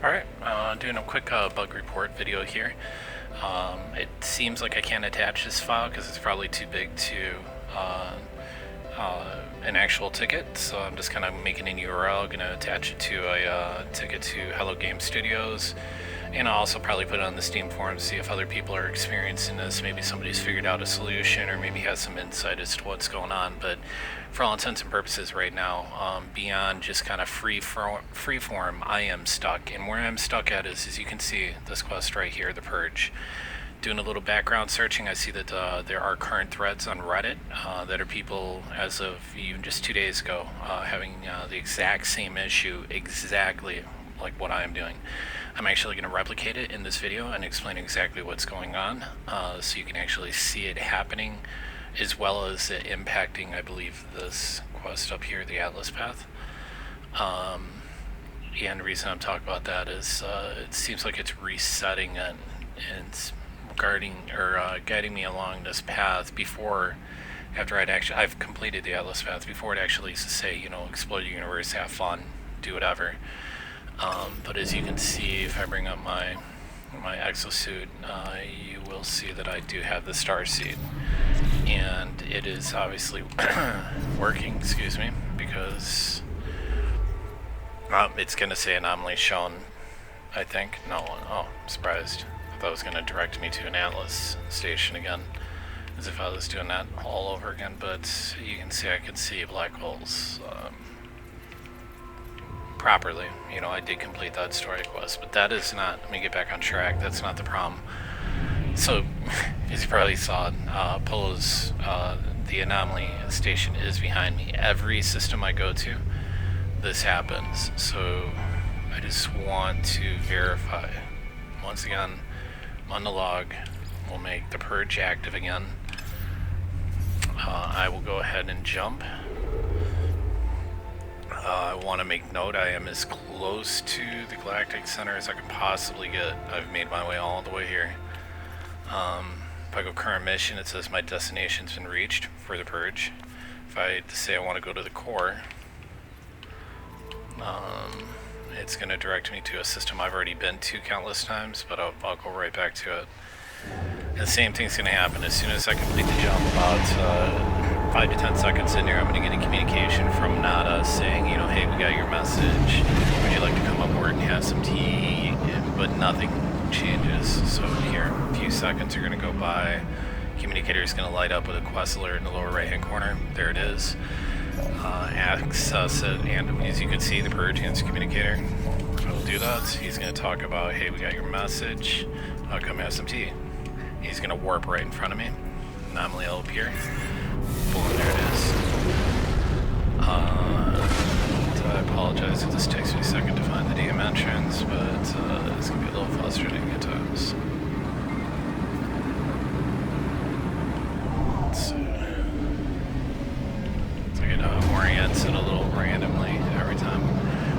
Alright, doing a quick bug report video here. It seems like I can't attach this file because it's probably too big to an actual ticket, so I'm just kind of making an URL, going to attach it to a ticket to Hello Game Studios, and I'll also probably put it on the Steam forums, see if other people are experiencing this. Maybe somebody's figured out a solution or maybe has some insight as to what's going on. But for all intents and purposes right now, beyond just kind of free form, I am stuck. And where I'm stuck at is, as you can see, this quest right here, the Purge. Doing a little background searching, I see that there are current threads on Reddit that are people, as of even just 2 days ago, having the exact same issue, exactly like what I am doing. I'm actually going to replicate it in this video and explain exactly what's going on, so you can actually see it happening, as well as it impacting, I believe, this quest up here, the Atlas path. And the reason I'm talking about that is it seems like it's resetting and guiding me along this path after I've completed the Atlas path, before it actually used to say, you know, explore the universe, have fun, do whatever. But as you can see, if I bring up my exosuit, you will see that I do have the star seed, and it is obviously working, excuse me, because it's going to say anomaly shown, I think. No, oh, I'm surprised. I thought it was going to direct me to an Atlas station again, as if I was doing that all over again, but you can see I can see black holes properly. You know, I did complete that story quest, but that is not, let me get back on track, that's not the problem. So, as you probably saw, Polo's, the anomaly station is behind me. Every system I go to, this happens. So, I just want to verify. Once again, I'm on the log. We'll make the Purge active again. I will go ahead and jump. I want to make note I am as close to the Galactic Center as I can possibly get. I've made my way all the way here. If I go current mission, it says my destination's been reached for the Purge. If I say I want to go to the core, it's going to direct me to a system I've already been to countless times, but I'll go right back to it. And the same thing's going to happen as soon as I complete the jump. About 5 to 10 seconds in there, I'm going to get a communication from Nada saying, you know, hey, we got your message. Would you like to come aboard and have some tea? But nothing changes. So here, a few seconds are going to go by. Communicator is going to light up with a quest alert in the lower right-hand corner. There it is. Access it, and as you can see, the Purge against communicator. I will do that. He's going to talk about, hey, we got your message. Come have some tea. He's going to warp right in front of me. Anomaly will appear. Boom, there it is. I apologize if this takes me a second to find the DM entrance, but it's going to be a little frustrating at times. Let's see. So I get oriented a little randomly every time.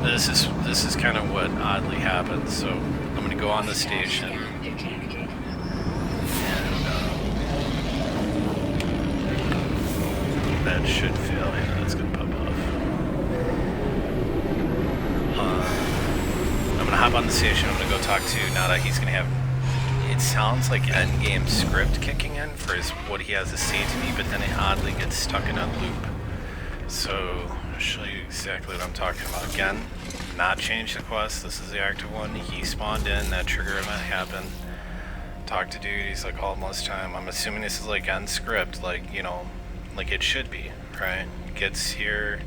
This is kind of what oddly happens. So I'm going to go on the station. That should fail. Yeah, that's gonna pop off. I'm gonna hop on the station. I'm gonna go talk to Nada. He's gonna have, it sounds like endgame script kicking in for what he has to say to me, but then it oddly gets stuck in a loop. So I'll show you exactly what I'm talking about. Again, not change the quest. This is the active one. He spawned in. That trigger event happened. Talk to dude. He's like almost time. I'm assuming this is like end script, like, you know, like it should be, right? It gets here,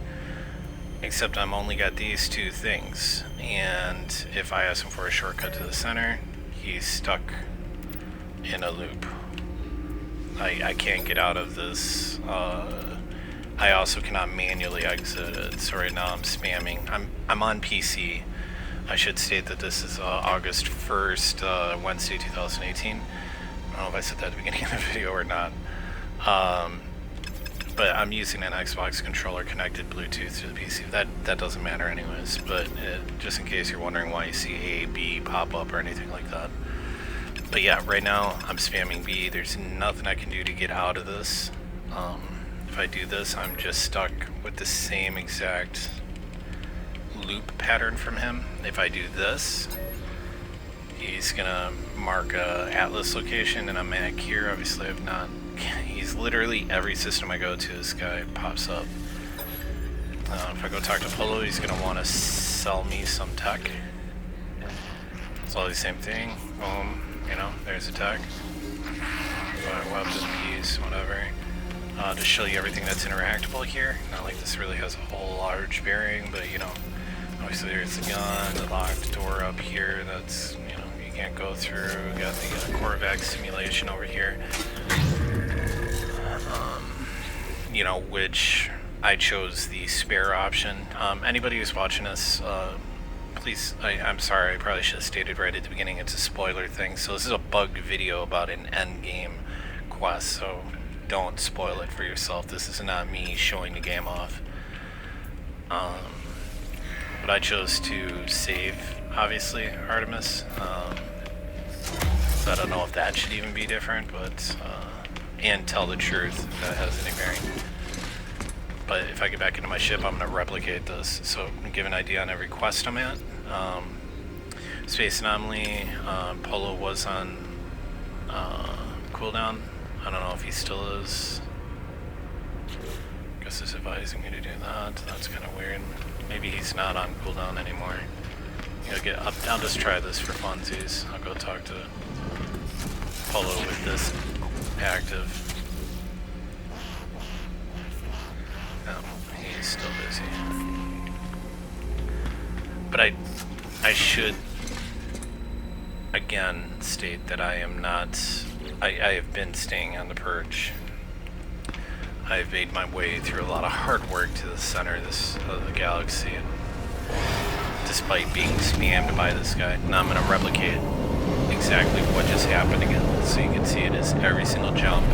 except I'm only got these two things, and if I ask him for a shortcut to the center, he's stuck in a loop. I can't get out of this. I also cannot manually exit it, so right now I'm spamming. I'm on PC. I should state that this is August 1st, Wednesday 2018. I don't know if I said that at the beginning of the video or not. But I'm using an Xbox controller connected Bluetooth to the PC. That doesn't matter anyways, but just in case you're wondering why you see A, B pop up or anything like that. But yeah, right now I'm spamming B. There's nothing I can do to get out of this. If I do this, I'm just stuck with the same exact loop pattern from him. If I do this, he's gonna mark a Atlas location, and I'm back here. Obviously, I've not. He's literally every system I go to, this guy pops up. If I go talk to Polo, he's gonna want to sell me some tech. It's all the same thing. Boom, you know, there's a tech. Weapon piece, whatever. To show you everything that's interactable here. Not like this really has a whole large bearing, but you know, obviously there's the gun, the locked door up here. That's, you know, you can't go through. We got the Corvax simulation over here. You know, which I chose the spare option. Anybody who's watching this, please, I'm sorry, I probably should have stated right at the beginning, it's a spoiler thing. So this is a bug video about an end game quest, so don't spoil it for yourself. This is not me showing the game off. But I chose to save, obviously, Artemis. So I don't know if that should even be different, but and tell the truth if that has any bearing. But if I get back into my ship, I'm going to replicate this. So give an idea on every quest I'm at. Space Anomaly, Polo was on cooldown. I don't know if he still is. I guess it's advising me to do that. That's kind of weird. Maybe he's not on cooldown anymore. I'll just try this for funsies. I'll go talk to Polo with this active. No, he's still busy. But I should again state that I am not. I have been staying on the Purge. I've made my way through a lot of hard work to the center of the galaxy, despite being spammed by this guy. Now I'm going to replicate exactly what just happened again, so you can see it is every single jump.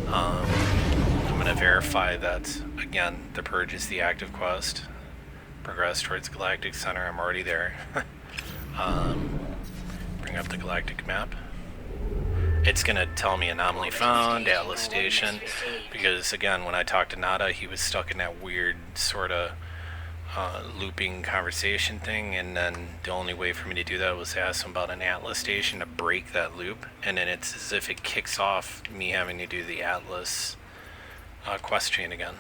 I'm going to verify that, again, the Purge is the active quest. Progress towards Galactic Center. I'm already there. Bring up the galactic map. It's going to tell me anomaly found, Atlas Station, because again, when I talked to Nada, he was stuck in that weird sort of looping conversation thing, and then the only way for me to do that was to ask him about an Atlas Station to break that loop, and then it's as if it kicks off me having to do the Atlas quest chain again.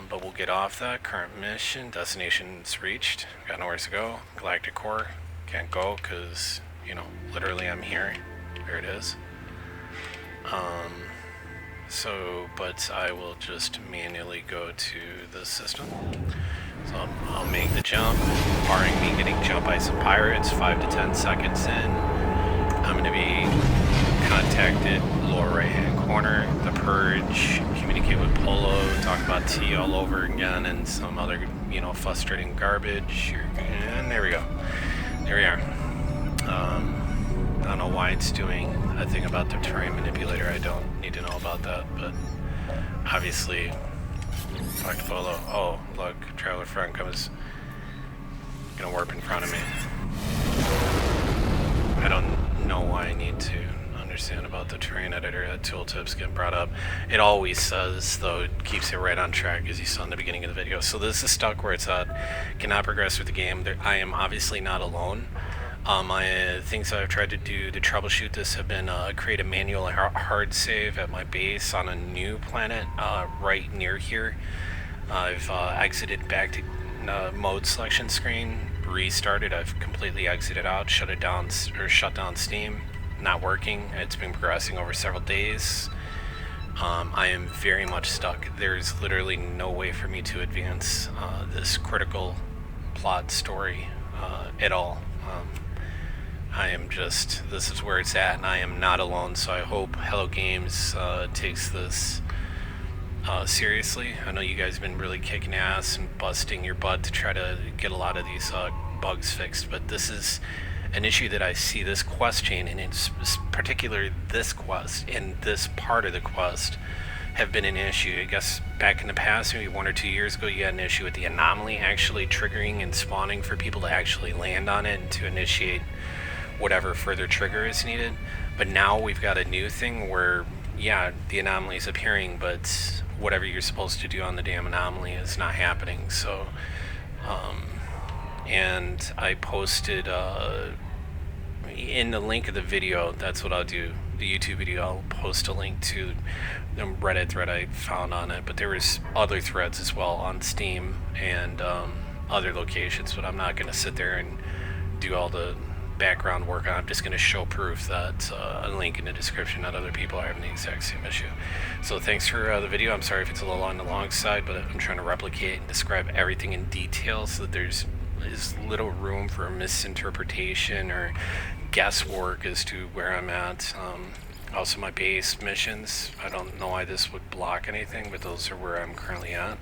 But we'll get off that. Current mission, destination's reached, got nowhere to go. Galactic Core, can't go because, you know, literally I'm here. There it is. But I will just manually go to the system. So I'll make the jump, barring me getting jumped by some pirates, 5 to 10 seconds in. I'm going to be contacted, lower right hand corner, the Purge, communicate with Polo, talk about T all over again, and some other, you know, frustrating garbage. And there we go. There we are. I don't know why it's doing a thing about the terrain manipulator. I don't need to know about that, but obviously, talk to Polo. Oh, look, Traveler Front comes, gonna warp in front of me. I don't know why I need to understand about the terrain editor. That tooltip's getting brought up. It always says, though, it keeps it right on track, as you saw in the beginning of the video. So this is stuck where it's at. Cannot progress with the game. I am obviously not alone. Things that I've tried to do to troubleshoot this have been create a manual hard save at my base on a new planet right near here. I've exited back to mode selection screen, restarted. I've completely exited out, shut it down, or shut down Steam. Not working. It's been progressing over several days. I am very much stuck. There's literally no way for me to advance this critical plot story at all. I am just, this is where it's at, and I am not alone, so I hope Hello Games takes this seriously. I know you guys have been really kicking ass and busting your butt to try to get a lot of these bugs fixed, but this is an issue that I see. This quest chain, and in particular this quest and this part of the quest, have been an issue. I guess back in the past, maybe 1 or 2 years ago, you had an issue with the anomaly actually triggering and spawning for people to actually land on it and to initiate whatever further trigger is needed. But now we've got a new thing where, yeah, the anomaly is appearing, but whatever you're supposed to do on the damn anomaly is not happening. So and I posted in the link of the video. That's what I'll do. The YouTube video, I'll post a link to the Reddit thread I found on it. But there was other threads as well on Steam and other locations. But I'm not going to sit there and do all the background work. I'm just going to show proof that a link in the description that other people are having the exact same issue. So thanks for the video. I'm sorry if it's a little on the long side, but I'm trying to replicate and describe everything in detail so that there's little room for misinterpretation or guesswork as to where I'm at. Also my base missions, I don't know why this would block anything, but those are where I'm currently at.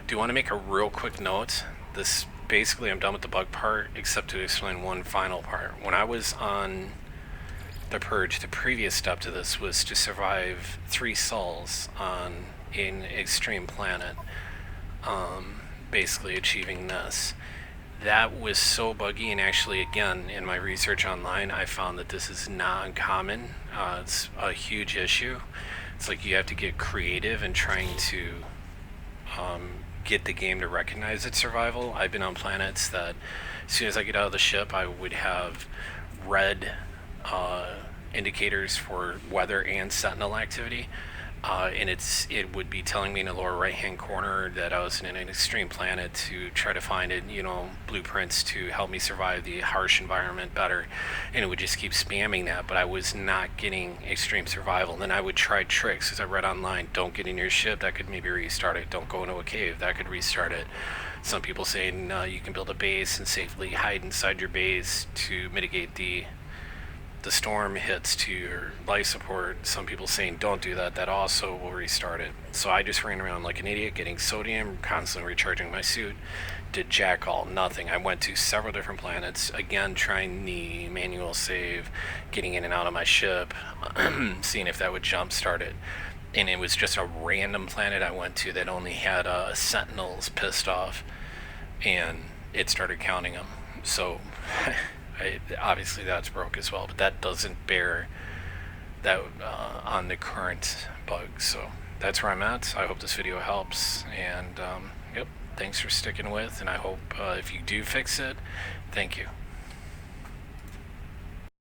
Do want to make a real quick note. This basically, I'm done with the bug part, except to explain one final part. When I was on the Purge, the previous step to this was to survive 3 sols on an extreme planet, basically achieving this. That was so buggy, and actually, again, in my research online, I found that this is not uncommon. It's a huge issue. It's like you have to get creative in trying to get the game to recognize its survival. I've been on planets that as soon as I get out of the ship, I would have red indicators for weather and sentinel activity, and it would be telling me in the lower right hand corner that I was in an extreme planet to try to find it, blueprints to help me survive the harsh environment better, and it would just keep spamming that, but I was not getting extreme survival. And then I would try tricks, because I read online, don't get in your ship, that could maybe restart it. Don't go into a cave, that could restart it. Some people saying you can build a base and safely hide inside your base to mitigate the storm hits to your life support. Some people saying don't do that, that also will restart it. So I just ran around like an idiot, getting sodium, constantly recharging my suit, did jack all, nothing. I went to several different planets, again trying the manual save, getting in and out of my ship, seeing if that would jump start it. And it was just a random planet I went to that only had sentinels pissed off, and it started counting them. So obviously that's broke as well, but that doesn't bear that on the current bug. So that's where I'm at. I hope this video helps, and yep, thanks for sticking with, and I hope if you do fix it, thank you.